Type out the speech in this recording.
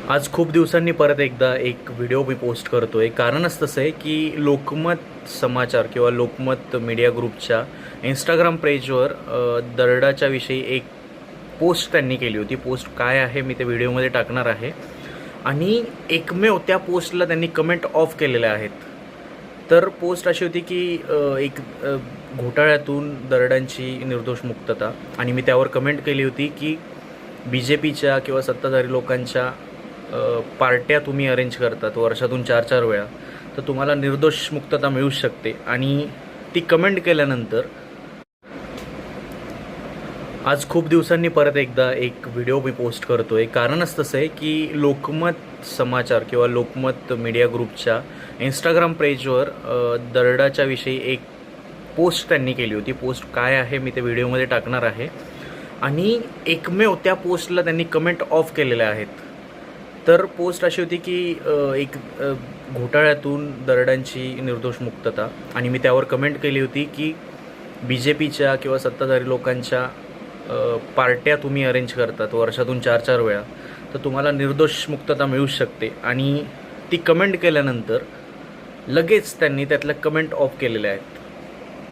आज खूप दिवसांनी परत एकदा एक व्हिडिओ मी पोस्ट करतो आहे. कारणच तसं आहे की लोकमत समाचार किंवा लोकमत मीडिया ग्रुपच्या इंस्टाग्राम पेजवर दरडाच्या विषयी एक पोस्ट त्यांनी केली होती. पोस्ट काय आहे मी ते व्हिडिओमध्ये टाकणार आहे. आणि एकमेव त्या पोस्टला त्यांनी कमेंट ऑफ केलेल्या आहेत. तर पोस्ट अशी होती की घोटाळ्यातून दरडांची निर्दोष मुक्तता, आणि मी त्यावर कमेंट केली होती की BJPच्या किंवा सत्ताधारी लोकांच्या पार्ट्या तुम्ही अरेंज करतात वर्षातून 4-4 वेळा, तर तुम्हाला निर्दोष मुक्तता मिळू शकते. आणि ती कमेंट केल्यानंतर आज खूप दिवसांनी परत एकदा एक व्हिडिओ मी पोस्ट करतो आहे. कारणच तसं आहे की लोकमत समाचार किंवा लोकमत मीडिया ग्रुपच्या इंस्टाग्राम पेजवर दरडाच्या विषयी एक पोस्ट त्यांनी केली होती. पोस्ट काय आहे मी ते व्हिडिओमध्ये टाकणार आहे. आणि एकमेव त्या पोस्टला त्यांनी कमेंट ऑफ केलेल्या आहेत. तर पोस्ट अशी होती की घोटाळ्यातून दरडांची निर्दोष मुक्तता, आणि मी त्यावर कमेंट केली होती की BJPच्या किंवा सत्ताधारी लोकांच्या पार्ट्या तुम्ही अरेंज करतात वर्षातून 4-4 वेळा, तर तुम्हाला निर्दोष मुक्तता मिळू शकते. आणि ती कमेंट केल्यानंतर लगेच त्यांनी त्यातल्या कमेंट ऑफ केलेल्या आहेत.